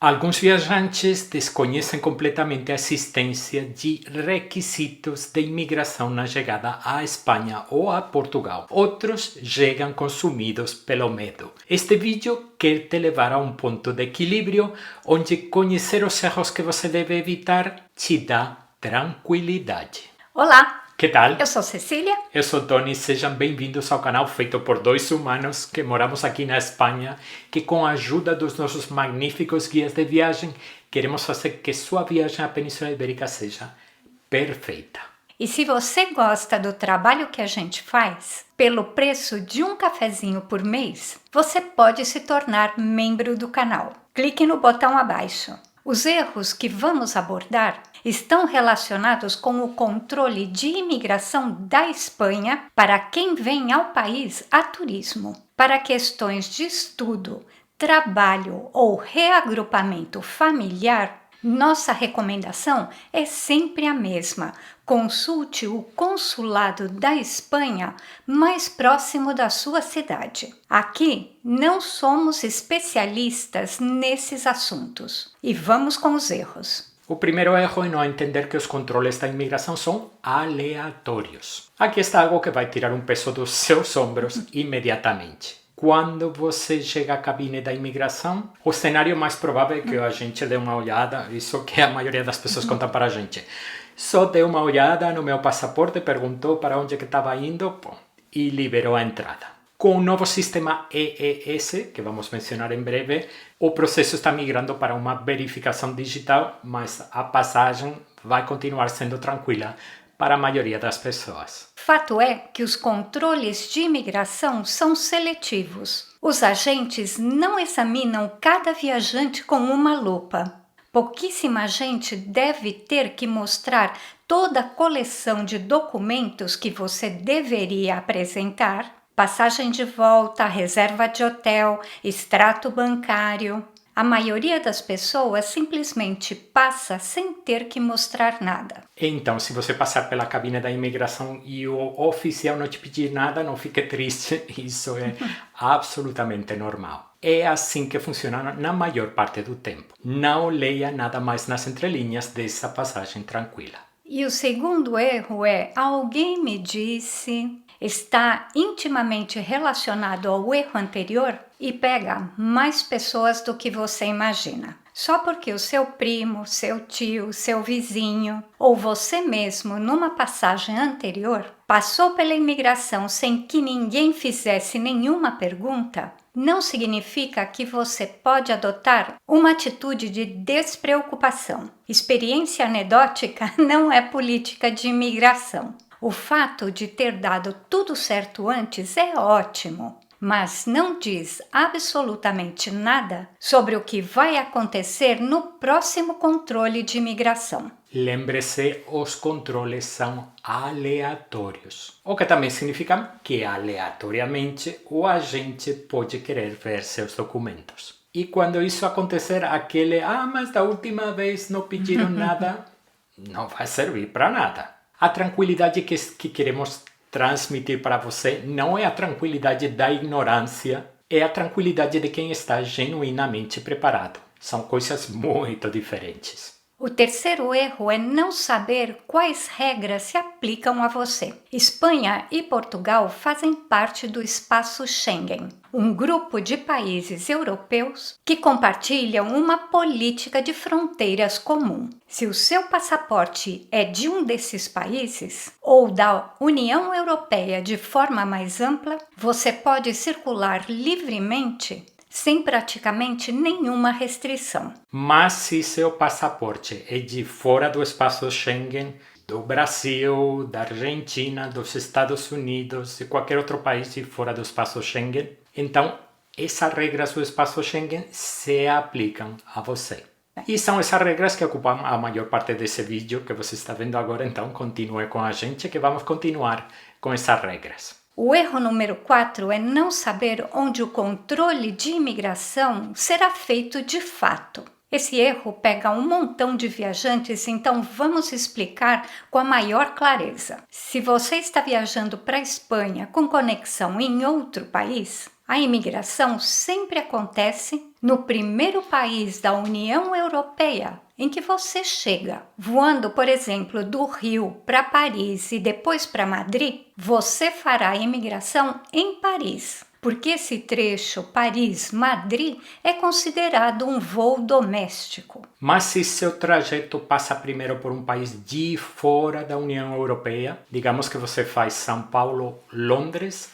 Alguns viajantes desconhecem completamente a existência de requisitos de imigração na chegada à Espanha ou a Portugal. Outros chegam consumidos pelo medo. Este vídeo quer te levar a um ponto de equilíbrio onde conhecer os erros que você deve evitar te dá tranquilidade. Olá! Que tal? Eu sou Cecília. Eu sou Tony, sejam bem-vindos ao canal feito por dois humanos que moramos aqui na Espanha, que com a ajuda dos nossos magníficos guias de viagem, queremos fazer que sua viagem à Península Ibérica seja perfeita. E se você gosta do trabalho que a gente faz, pelo preço de um cafezinho por mês, você pode se tornar membro do canal. Clique no botão abaixo. Os erros que vamos abordar estão relacionados com o controle de imigração da Espanha para quem vem ao país a turismo. Para questões de estudo, trabalho ou reagrupamento familiar, nossa recomendação é sempre a mesma. Consulte o consulado da Espanha mais próximo da sua cidade. Aqui não somos especialistas nesses assuntos. E vamos com os erros. O primeiro erro é não entender que os controles da imigração são aleatórios. Aqui está algo que vai tirar um peso dos seus ombros imediatamente. Quando você chega à cabine da imigração, o cenário mais provável é que a gente dê uma olhada, isso que a maioria das pessoas contam para a gente. Só deu uma olhada no meu passaporte, perguntou para onde que estava indo e liberou a entrada. Com o novo sistema EES, que vamos mencionar em breve, o processo está migrando para uma verificação digital, mas a passagem vai continuar sendo tranquila para a maioria das pessoas. Fato é que os controles de imigração são seletivos. Os agentes não examinam cada viajante com uma lupa. Pouquíssima gente deve ter que mostrar toda a coleção de documentos que você deveria apresentar: passagem de volta, reserva de hotel, extrato bancário. A maioria das pessoas simplesmente passa sem ter que mostrar nada. Então, se você passar pela cabine da imigração e o oficial não te pedir nada, não fique triste, isso é absolutamente normal. É assim que funciona na maior parte do tempo. Não leia nada mais nas entrelinhas dessa passagem tranquila. E o segundo erro é: alguém me disse. Está intimamente relacionado ao erro anterior e pega mais pessoas do que você imagina. Só porque o seu primo, seu tio, seu vizinho ou você mesmo, numa passagem anterior, passou pela imigração sem que ninguém fizesse nenhuma pergunta, não significa que você pode adotar uma atitude de despreocupação. Experiência anedótica não é política de imigração. O fato de ter dado tudo certo antes é ótimo, mas não diz absolutamente nada sobre o que vai acontecer no próximo controle de imigração. Lembre-se, os controles são aleatórios, o que também significa que aleatoriamente o agente pode querer ver seus documentos. E quando isso acontecer, aquele mas da última vez não pediram nada, não vai servir para nada. A tranquilidade que queremos transmitir para você não é a tranquilidade da ignorância, é a tranquilidade de quem está genuinamente preparado. São coisas muito diferentes. O terceiro erro é não saber quais regras se aplicam a você. Espanha e Portugal fazem parte do espaço Schengen, um grupo de países europeus que compartilham uma política de fronteiras comum. Se o seu passaporte é de um desses países ou da União Europeia de forma mais ampla, você pode circular livremente sem praticamente nenhuma restrição. Mas se seu passaporte é de fora do espaço Schengen, do Brasil, da Argentina, dos Estados Unidos e qualquer outro país de fora do espaço Schengen, então essas regras do espaço Schengen se aplicam a você. E são essas regras que ocupam a maior parte desse vídeo que você está vendo agora, então continue com a gente que vamos continuar com essas regras. O erro número 4 é não saber onde o controle de imigração será feito de fato. Esse erro pega um montão de viajantes, então vamos explicar com a maior clareza. Se você está viajando para a Espanha com conexão em outro país, A imigração sempre acontece no primeiro país da União Europeia em que você chega. Voando, por exemplo, do Rio para Paris e depois para Madrid, você fará a imigração em Paris, porque esse trecho Paris-Madrid é considerado um voo doméstico. Mas se seu trajeto passa primeiro por um país de fora da União Europeia, digamos que você faz São Paulo, Londres,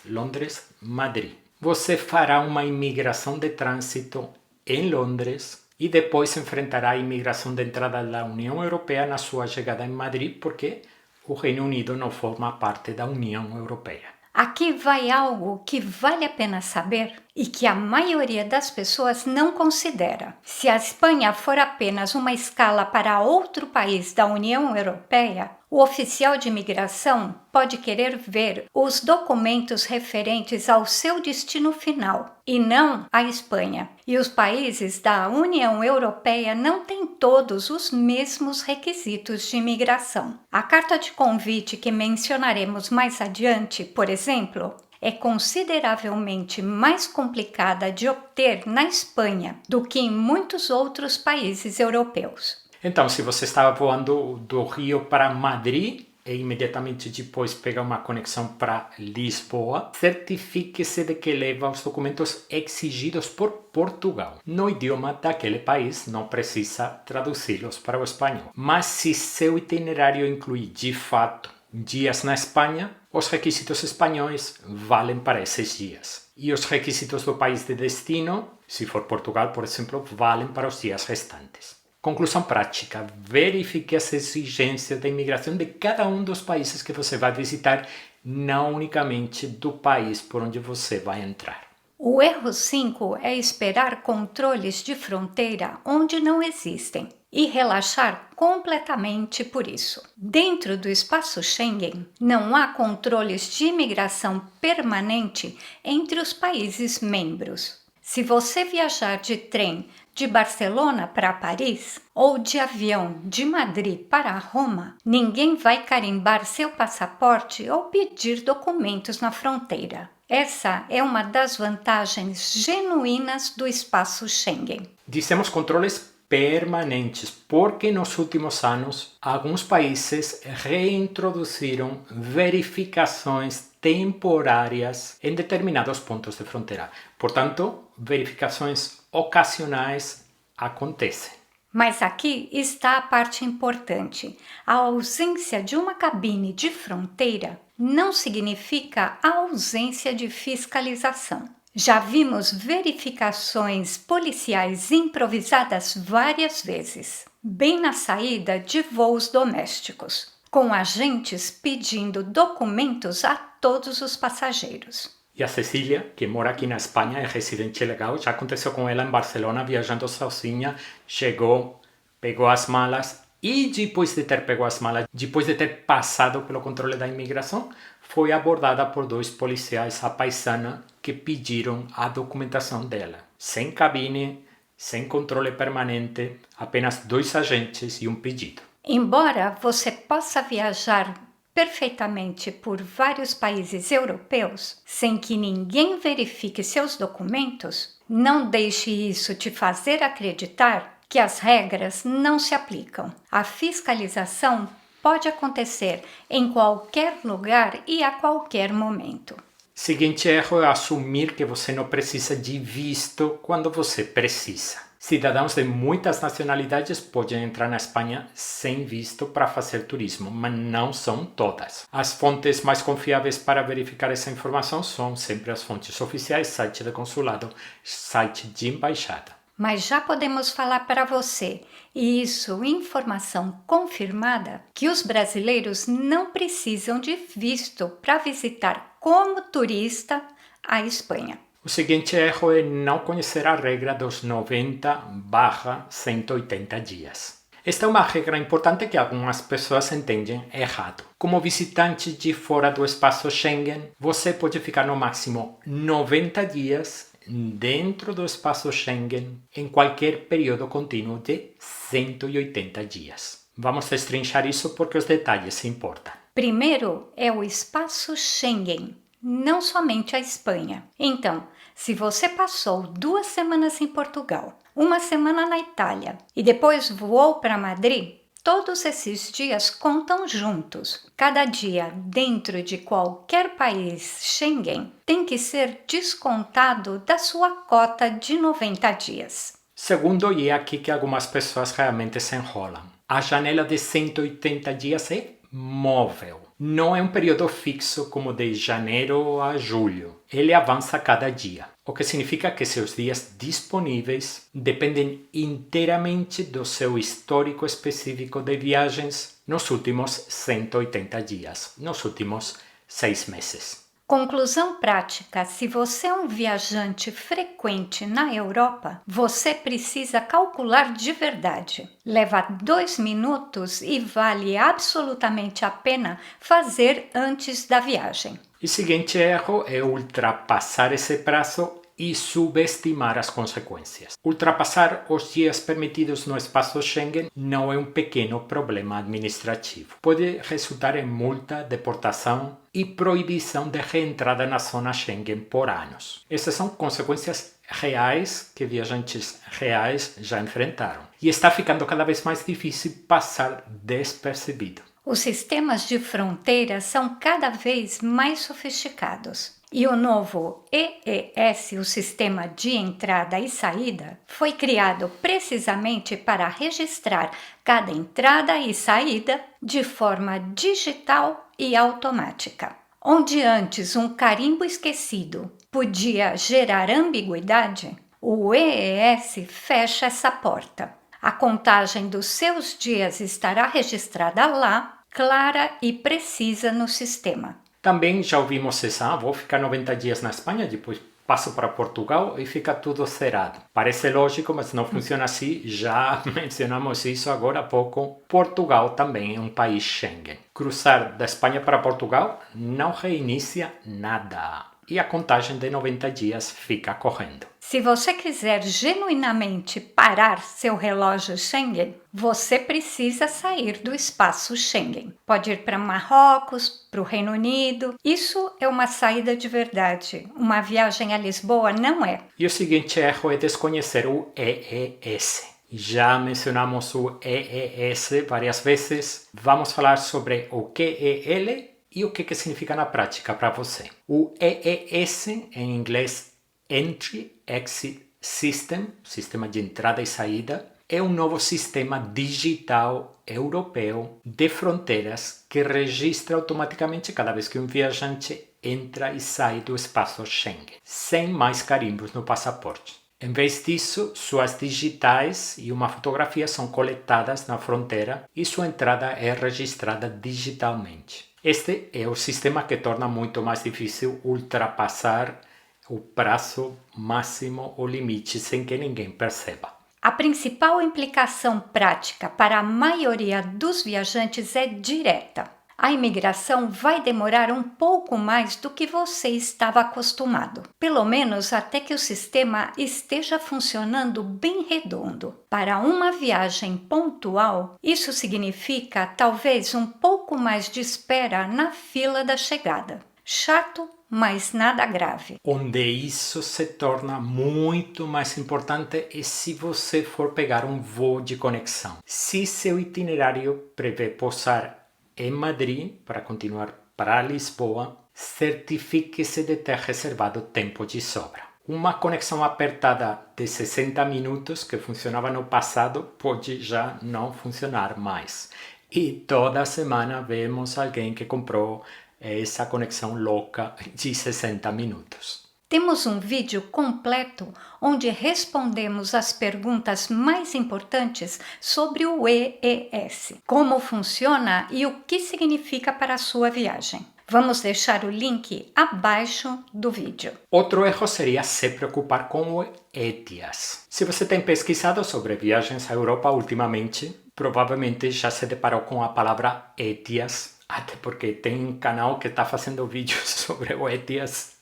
Madrid. Você fará uma imigração de trânsito em Londres e depois enfrentará a imigração de entrada da União Europeia na sua chegada em Madrid, porque o Reino Unido não forma parte da União Europeia. Aqui vai algo que vale a pena saber e que a maioria das pessoas não considera. Se a Espanha for apenas uma escala para outro país da União Europeia, o oficial de imigração pode querer ver os documentos referentes ao seu destino final e não à Espanha. E os países da União Europeia não têm todos os mesmos requisitos de imigração. A carta de convite que mencionaremos mais adiante, por exemplo, é consideravelmente mais complicada de obter na Espanha do que em muitos outros países europeus. Então, se você estava voando do Rio para Madrid e imediatamente depois pega uma conexão para Lisboa, certifique-se de que leva os documentos exigidos por Portugal. No idioma daquele país, não precisa traduzi-los para o espanhol. Mas se seu itinerário inclui, de fato, dias na Espanha, os requisitos espanhóis valem para esses dias. E os requisitos do país de destino, se for Portugal, por exemplo, valem para os dias restantes. Conclusão prática: verifique as exigências da imigração de cada um dos países que você vai visitar, não unicamente do país por onde você vai entrar. O erro 5 é esperar controles de fronteira onde não existem e relaxar completamente por isso. Dentro do espaço Schengen, não há controles de imigração permanente entre os países membros. Se você viajar de trem de Barcelona para Paris ou de avião de Madrid para Roma, ninguém vai carimbar seu passaporte ou pedir documentos na fronteira. Essa é uma das vantagens genuínas do espaço Schengen. Dizemos controles permanentes, porque nos últimos anos, alguns países reintroduziram verificações temporárias em determinados pontos de fronteira. Portanto, verificações ocasionais acontecem. Mas aqui está a parte importante. A ausência de uma cabine de fronteira não significa a ausência de fiscalização. Já vimos verificações policiais improvisadas várias vezes, bem na saída de voos domésticos, com agentes pedindo documentos a todos os passageiros. E a Cecília, que mora aqui na Espanha, é residente legal, já aconteceu com ela em Barcelona, viajando sozinha, chegou, pegou as malas e depois de ter pego as malas, depois de ter passado pelo controle da imigração, foi abordada por 2 policiais à paisana que pediram a documentação dela. Sem cabine, sem controle permanente, apenas 2 agentes e um pedido. Embora você possa viajar perfeitamente por vários países europeus sem que ninguém verifique seus documentos, não deixe isso te fazer acreditar que as regras não se aplicam. A fiscalização pode acontecer em qualquer lugar e a qualquer momento. Seguinte erro é assumir que você não precisa de visto quando você precisa. Cidadãos de muitas nacionalidades podem entrar na Espanha sem visto para fazer turismo, mas não são todas. As fontes mais confiáveis para verificar essa informação são sempre as fontes oficiais, site de consulado, site de embaixada. Mas já podemos falar para você, e isso informação confirmada, que os brasileiros não precisam de visto para visitar como turista a Espanha. O seguinte erro é não conhecer a regra dos 90/180 dias. Esta é uma regra importante que algumas pessoas entendem errado. Como visitante de fora do espaço Schengen, você pode ficar no máximo 90 dias dentro do espaço Schengen em qualquer período contínuo de 180 dias. Vamos destrinchar isso porque os detalhes importam. Primeiro é o espaço Schengen. não somente a Espanha. Então, se você passou 2 semanas em Portugal, 1 semana na Itália e depois voou para Madrid, todos esses dias contam juntos. Cada dia dentro de qualquer país Schengen tem que ser descontado da sua cota de 90 dias. Segundo, e é aqui que algumas pessoas realmente se enrolam. A janela de 180 dias é móvel. Não é um período fixo como de janeiro a julho. Ele avança cada dia, o que significa que seus dias disponíveis dependem inteiramente do seu histórico específico de viagens nos últimos 180 dias, nos últimos 6 meses. Conclusão prática: se você é um viajante frequente na Europa, você precisa calcular de verdade. Leva 2 minutos e vale absolutamente a pena fazer antes da viagem. O seguinte erro é ultrapassar esse prazo e subestimar as consequências. Ultrapassar os dias permitidos no espaço Schengen não é um pequeno problema administrativo. Pode resultar em multa, deportação e proibição de reentrada na zona Schengen por anos. Essas são consequências reais que viajantes reais já enfrentaram. E está ficando cada vez mais difícil passar despercebido. Os sistemas de fronteira são cada vez mais sofisticados. E o novo EES, o Sistema de Entrada e Saída, foi criado precisamente para registrar cada entrada e saída de forma digital e automática. Onde antes um carimbo esquecido podia gerar ambiguidade, o EES fecha essa porta. A contagem dos seus dias estará registrada lá, clara e precisa no sistema. Também já ouvimos vou ficar 90 dias na Espanha, depois passo para Portugal e fica tudo zerado. Parece lógico, mas não funciona assim. Já mencionamos isso agora há pouco. Portugal também é um país Schengen. Cruzar da Espanha para Portugal não reinicia nada. E a contagem de 90 dias fica correndo. Se você quiser genuinamente parar seu relógio Schengen, você precisa sair do espaço Schengen. Pode ir para Marrocos, para o Reino Unido. Isso é uma saída de verdade. Uma viagem a Lisboa não é. E o seguinte erro é desconhecer o EES. Já mencionamos o EES várias vezes. Vamos falar sobre o que é ele e o que significa na prática para você. O EES, em inglês, Entry Exit System, sistema de entrada e saída, é um novo sistema digital europeu de fronteiras que registra automaticamente cada vez que um viajante entra e sai do espaço Schengen, sem mais carimbos no passaporte. Em vez disso, suas digitais e uma fotografia são coletadas na fronteira e sua entrada é registrada digitalmente. Este é o sistema que torna muito mais difícil ultrapassar o prazo máximo ou limite sem que ninguém perceba. A principal implicação prática para a maioria dos viajantes é direta. A imigração vai demorar um pouco mais do que você estava acostumado, pelo menos até que o sistema esteja funcionando bem redondo. Para uma viagem pontual, isso significa talvez um pouco mais de espera na fila da chegada. Chato, mas nada grave. Onde isso se torna muito mais importante é se você for pegar um voo de conexão. Se seu itinerário prevê pousar em Madrid para continuar para Lisboa, certifique-se de ter reservado tempo de sobra. Uma conexão apertada de 60 minutos que funcionava no passado pode já não funcionar mais. E toda semana vemos alguém que comprou essa conexão louca de 60 minutos. Temos um vídeo completo onde respondemos as perguntas mais importantes sobre o EES, como funciona e o que significa para a sua viagem. Vamos deixar o link abaixo do vídeo. Outro erro seria se preocupar com o ETIAS. Se você tem pesquisado sobre viagens à Europa ultimamente, provavelmente já se deparou com a palavra ETIAS, até porque tem um canal que está fazendo vídeos sobre o ETIAS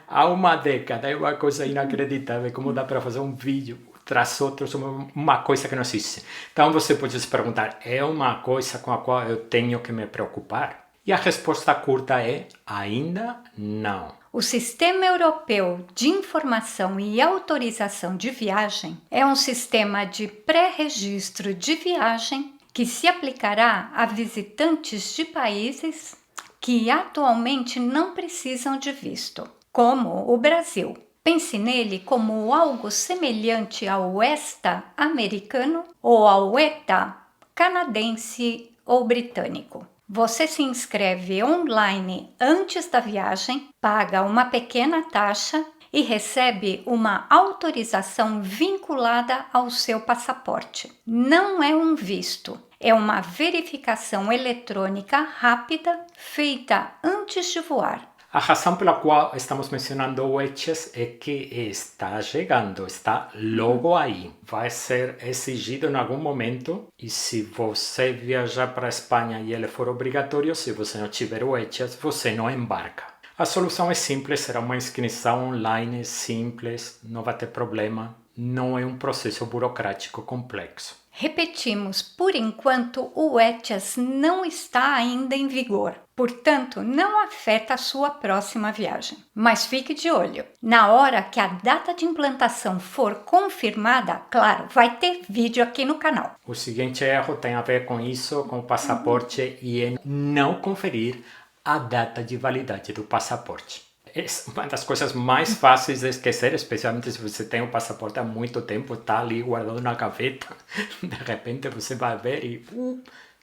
há uma década. É uma coisa inacreditável como dá para fazer um vídeo tras outro sobre uma coisa que não existe. Então você pode se perguntar, é uma coisa com a qual eu tenho que me preocupar? E a resposta curta é ainda não. O Sistema Europeu de Informação e Autorização de Viagem é um sistema de pré-registro de viagem que se aplicará a visitantes de países que atualmente não precisam de visto, como o Brasil. Pense nele como algo semelhante ao ESTA americano ou ao ETA canadense ou britânico. Você se inscreve online antes da viagem, paga uma pequena taxa e recebe uma autorização vinculada ao seu passaporte. Não é um visto, é uma verificação eletrônica rápida feita antes de voar. A razão pela qual estamos mencionando o ETIAS é que está chegando, está logo aí. Vai ser exigido em algum momento e se você viajar para a Espanha e ele for obrigatório, se você não tiver o ETIAS, você não embarca. A solução é simples, será uma inscrição online simples, não vai ter problema, não é um processo burocrático complexo. Repetimos, por enquanto o ETIAS não está ainda em vigor, portanto não afeta a sua próxima viagem. Mas fique de olho, na hora que a data de implantação for confirmada, claro, vai ter vídeo aqui no canal. O seguinte erro tem a ver com isso, com o passaporte e é não conferir a data de validade do passaporte. É uma das coisas mais fáceis de esquecer, especialmente se você tem o passaporte há muito tempo, está ali guardado na gaveta, de repente você vai ver e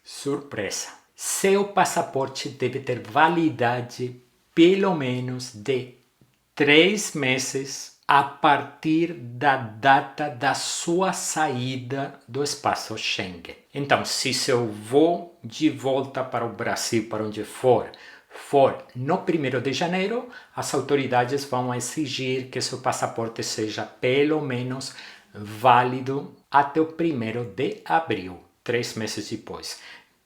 surpresa. Seu passaporte deve ter validade pelo menos de 3 meses a partir da data da sua saída do espaço Schengen. Então, se seu voo de volta para o Brasil, para onde for no 1º de janeiro, as autoridades vão exigir que seu passaporte seja pelo menos válido até o 1º de abril, 3 meses depois.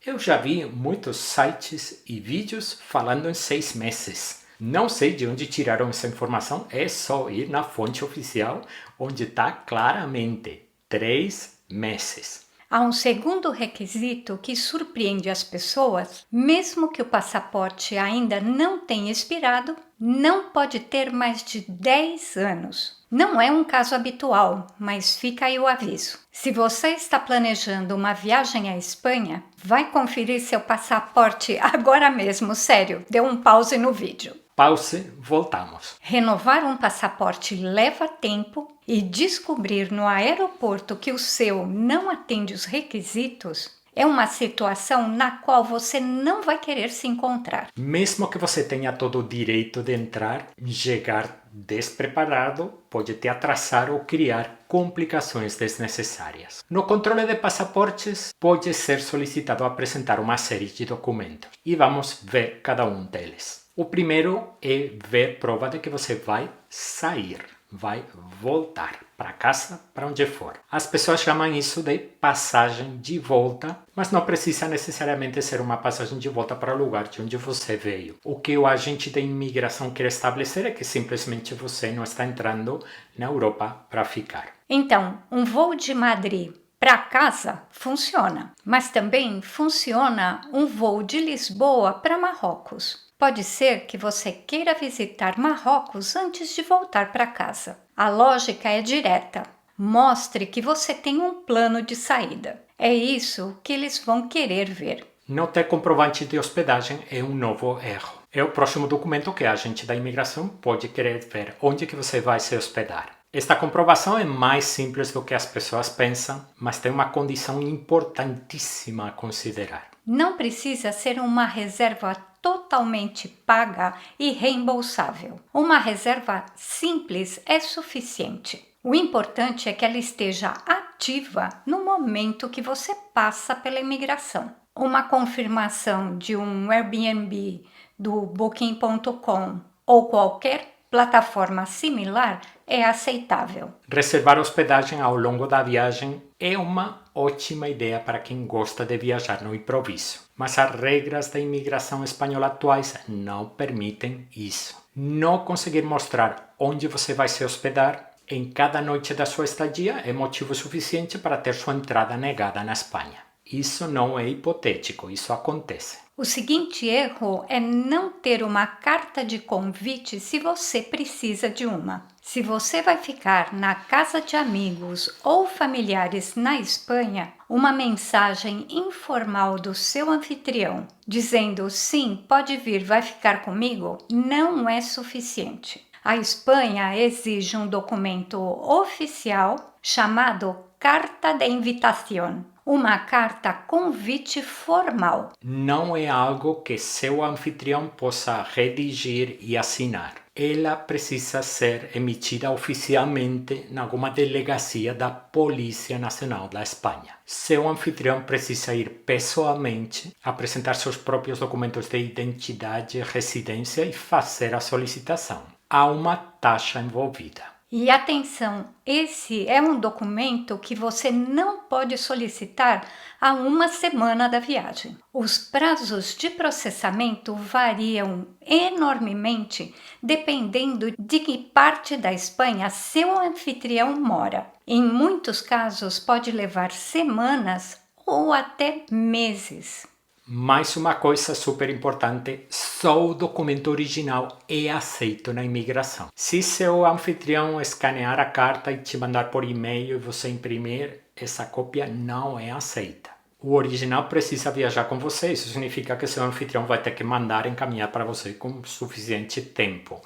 Eu já vi muitos sites e vídeos falando em 6 meses. Não sei de onde tiraram essa informação, é só ir na fonte oficial, onde está claramente 3 meses. Há um segundo requisito que surpreende as pessoas, mesmo que o passaporte ainda não tenha expirado, não pode ter mais de 10 anos. Não é um caso habitual, mas fica aí o aviso. Se você está planejando uma viagem à Espanha, vai conferir seu passaporte agora mesmo, sério, dê um pause no vídeo. Pause, voltamos. Renovar um passaporte leva tempo e descobrir no aeroporto que o seu não atende os requisitos é uma situação na qual você não vai querer se encontrar. Mesmo que você tenha todo o direito de entrar, chegar despreparado pode te atrasar ou criar complicações desnecessárias. No controle de passaportes, pode ser solicitado apresentar uma série de documentos e vamos ver cada um deles. O primeiro é ver prova de que você vai sair, vai voltar para casa, para onde for. As pessoas chamam isso de passagem de volta, mas não precisa necessariamente ser uma passagem de volta para o lugar de onde você veio. O que o agente de imigração quer estabelecer é que simplesmente você não está entrando na Europa para ficar. Então, um voo de Madrid para casa funciona, mas também funciona um voo de Lisboa para Marrocos. Pode ser que você queira visitar Marrocos antes de voltar para casa. A lógica é direta. Mostre que você tem um plano de saída. É isso que eles vão querer ver. Não ter comprovante de hospedagem é um novo erro. É o próximo documento que a agente da imigração pode querer ver onde que você vai se hospedar. Esta comprovação é mais simples do que as pessoas pensam, mas tem uma condição importantíssima a considerar. Não precisa ser uma reserva totalmente paga e reembolsável. Uma reserva simples é suficiente. O importante é que ela esteja ativa no momento que você passa pela imigração. Uma confirmação de um Airbnb, do Booking.com ou qualquer plataforma similar é aceitável. Reservar hospedagem ao longo da viagem é uma ótima ideia para quem gosta de viajar no improviso. Mas as regras da imigração espanhola atuais não permitem isso. Não conseguir mostrar onde você vai se hospedar em cada noite da sua estadia é motivo suficiente para ter sua entrada negada na Espanha. Isso não é hipotético, isso acontece. O seguinte erro é não ter uma carta de convite se você precisa de uma. Se você vai ficar na casa de amigos ou familiares na Espanha, uma mensagem informal do seu anfitrião dizendo sim, pode vir, vai ficar comigo, não é suficiente. A Espanha exige um documento oficial chamado Carta de Invitación, uma carta convite formal. Não é algo que seu anfitrião possa redigir e assinar. Ela precisa ser emitida oficialmente em alguma delegacia da Polícia Nacional da Espanha. Seu anfitrião precisa ir pessoalmente, apresentar seus próprios documentos de identidade e residência e fazer a solicitação. Há uma taxa envolvida. E atenção, esse é um documento que você não pode solicitar a uma semana da viagem. Os prazos de processamento variam enormemente dependendo de que parte da Espanha seu anfitrião mora. Em muitos casos pode levar semanas ou até meses. Mais uma coisa super importante, só o documento original é aceito na imigração. Se seu anfitrião escanear a carta e te mandar por e-mail e você imprimir, essa cópia não é aceita. O original precisa viajar com você, isso significa que seu anfitrião vai ter que mandar encaminhar para você com suficiente tempo.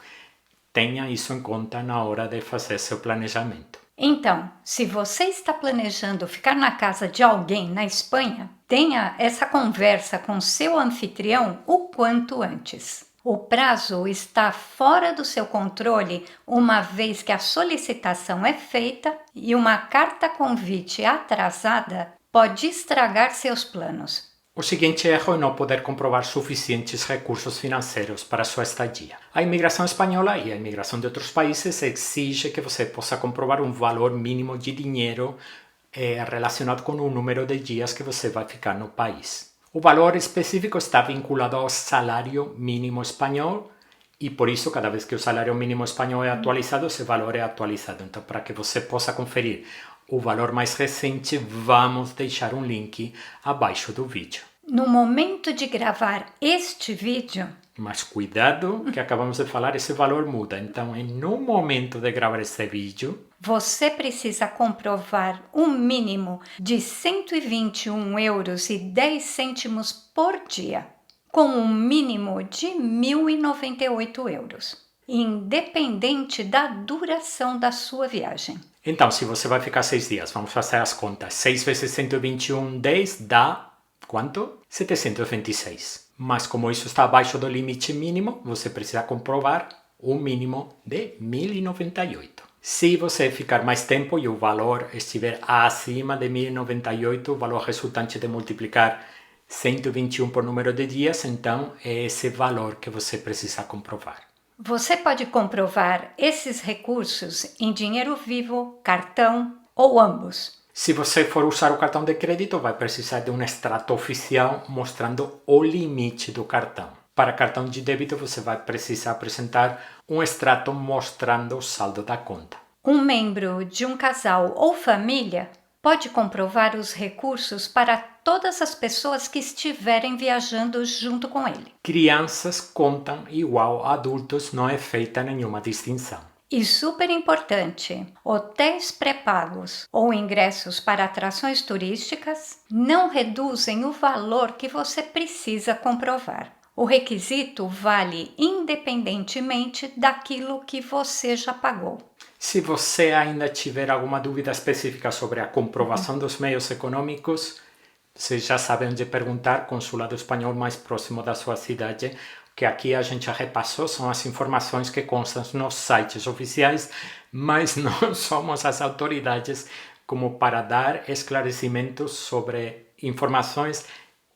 Tenha isso em conta na hora de fazer seu planejamento. Então, se você está planejando ficar na casa de alguém na Espanha, tenha essa conversa com seu anfitrião o quanto antes. O prazo está fora do seu controle uma vez que a solicitação é feita e uma carta convite atrasada pode estragar seus planos. O seguinte erro é não poder comprovar suficientes recursos financeiros para sua estadia. A imigração espanhola e a imigração de outros países exige que você possa comprovar um valor mínimo de dinheiro relacionado com o número de dias que você vai ficar no país. O valor específico está vinculado ao salário mínimo espanhol e por isso cada vez que o salário mínimo espanhol é atualizado, esse valor é atualizado. Então, para que você possa conferir o valor mais recente, vamos deixar um link abaixo do vídeo. No momento de gravar este vídeo, mas cuidado que acabamos de falar, esse valor muda. Então, no momento de gravar esse vídeo, você precisa comprovar um mínimo de 121,10 euros por dia, com um mínimo de 1.098 euros, independente da duração da sua viagem. Então, se você vai ficar 6 dias, vamos fazer as contas. 6 vezes 121,10 dá quanto? 726. Mas como isso está abaixo do limite mínimo, você precisa comprovar um mínimo de 1.098. Se você ficar mais tempo e o valor estiver acima de 1.098, o valor resultante de multiplicar 121 por número de dias, então é esse valor que você precisa comprovar. Você pode comprovar esses recursos em dinheiro vivo, cartão ou ambos. Se você for usar o cartão de crédito, vai precisar de um extrato oficial mostrando o limite do cartão. Para cartão de débito, você vai precisar apresentar um extrato mostrando o saldo da conta. Um membro de um casal ou família pode comprovar os recursos para todas as pessoas que estiverem viajando junto com ele. Crianças contam igual a adultos, não é feita nenhuma distinção. E super importante, hotéis pré-pagos ou ingressos para atrações turísticas não reduzem o valor que você precisa comprovar. O requisito vale independentemente daquilo que você já pagou. Se você ainda tiver alguma dúvida específica sobre a comprovação dos meios econômicos, você já sabe onde perguntar, consulado espanhol mais próximo da sua cidade. Que aqui a gente já repassou, são as informações que constam nos sites oficiais, mas não somos as autoridades como para dar esclarecimentos sobre informações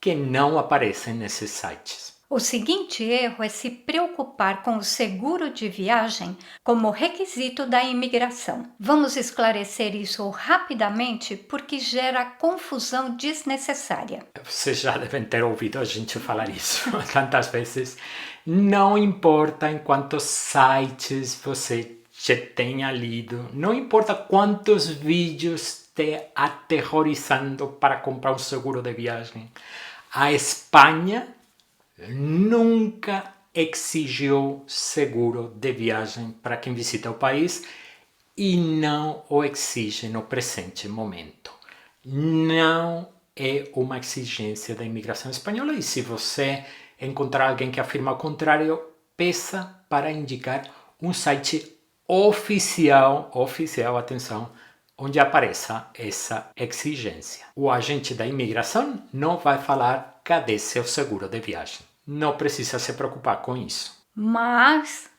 que não aparecem nesses sites. O seguinte erro é se preocupar com o seguro de viagem como requisito da imigração. Vamos esclarecer isso rapidamente porque gera confusão desnecessária. Vocês já devem ter ouvido a gente falar isso tantas vezes. Não importa em quantos sites você já tenha lido, não importa quantos vídeos te aterrorizando para comprar um seguro de viagem. A Espanha nunca exigiu seguro de viagem para quem visita o país e não o exige no presente momento. Não é uma exigência da imigração espanhola e se você encontrar alguém que afirma o contrário, peça para indicar um site oficial, atenção, onde apareça essa exigência. O agente da imigração não vai falar cadê seu seguro de viagem. Não precisa se preocupar com isso. Mas,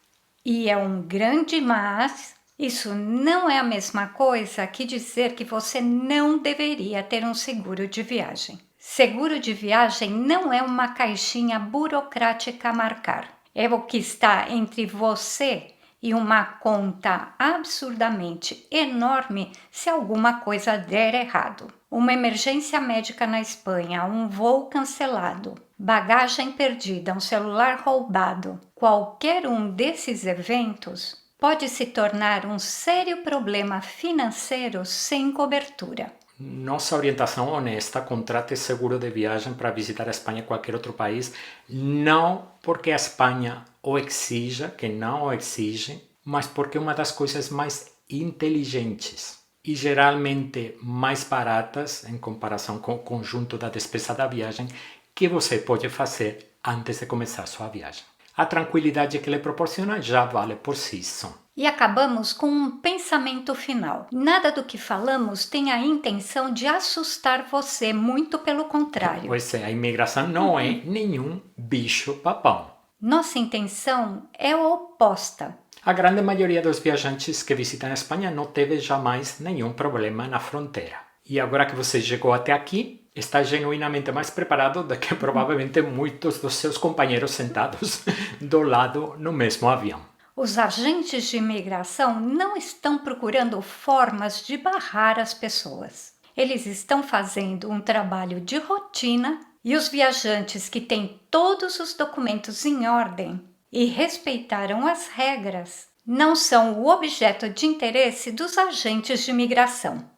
e é um grande mas, isso não é a mesma coisa que dizer que você não deveria ter um seguro de viagem. Seguro de viagem não é uma caixinha burocrática a marcar. É o que está entre você e uma conta absurdamente enorme se alguma coisa der errado. Uma emergência médica na Espanha, um voo cancelado, bagagem perdida, um celular roubado. Qualquer um desses eventos pode se tornar um sério problema financeiro sem cobertura. Nossa orientação honesta, contrate seguro de viagem para visitar a Espanha ou qualquer outro país, não porque a Espanha o exija, que não o exige, mas porque é uma das coisas mais inteligentes e geralmente mais baratas em comparação com o conjunto da despesa da viagem que você pode fazer antes de começar sua viagem. A tranquilidade que ele proporciona já vale por si só. E acabamos com um pensamento final. Nada do que falamos tem a intenção de assustar você, muito pelo contrário. Pois é, a imigração não é nenhum bicho papão. Nossa intenção é a oposta. A grande maioria dos viajantes que visitam a Espanha não teve jamais nenhum problema na fronteira. E agora que você chegou até aqui, está genuinamente mais preparado do que provavelmente muitos dos seus companheiros sentados do lado no mesmo avião. Os agentes de imigração não estão procurando formas de barrar as pessoas. Eles estão fazendo um trabalho de rotina e os viajantes que têm todos os documentos em ordem e respeitaram as regras não são o objeto de interesse dos agentes de imigração.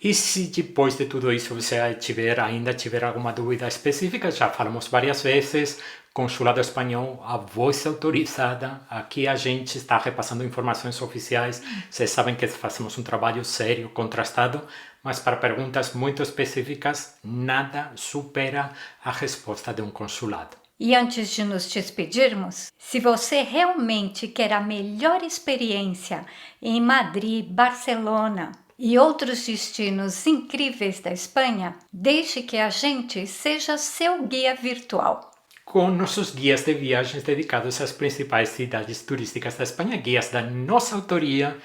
E se depois de tudo isso você ainda tiver alguma dúvida específica, já falamos várias vezes, Consulado Espanhol, a voz autorizada, aqui a gente está repassando informações oficiais, vocês sabem que fazemos um trabalho sério, contrastado, mas para perguntas muito específicas, nada supera a resposta de um consulado. E antes de nos despedirmos, se você realmente quer a melhor experiência em Madrid, Barcelona e outros destinos incríveis da Espanha, deixe que a gente seja seu guia virtual. Com nossos guias de viagens dedicados às principais cidades turísticas da Espanha, guias da nossa autoria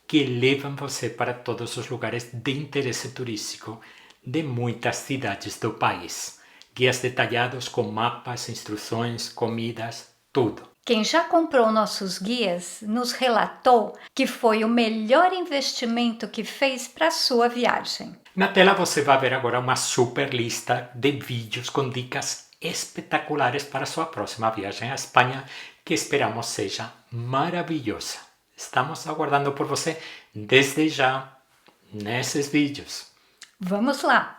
que levam você para todos os lugares de interesse turístico de muitas cidades do país. Guias detalhados com mapas, instruções, comidas, tudo. Quem já comprou nossos guias nos relatou que foi o melhor investimento que fez para a sua viagem. Na tela você vai ver agora uma super lista de vídeos com dicas espetaculares para sua próxima viagem à Espanha, que esperamos seja maravilhosa. Estamos aguardando por você desde já nesses vídeos. Vamos lá!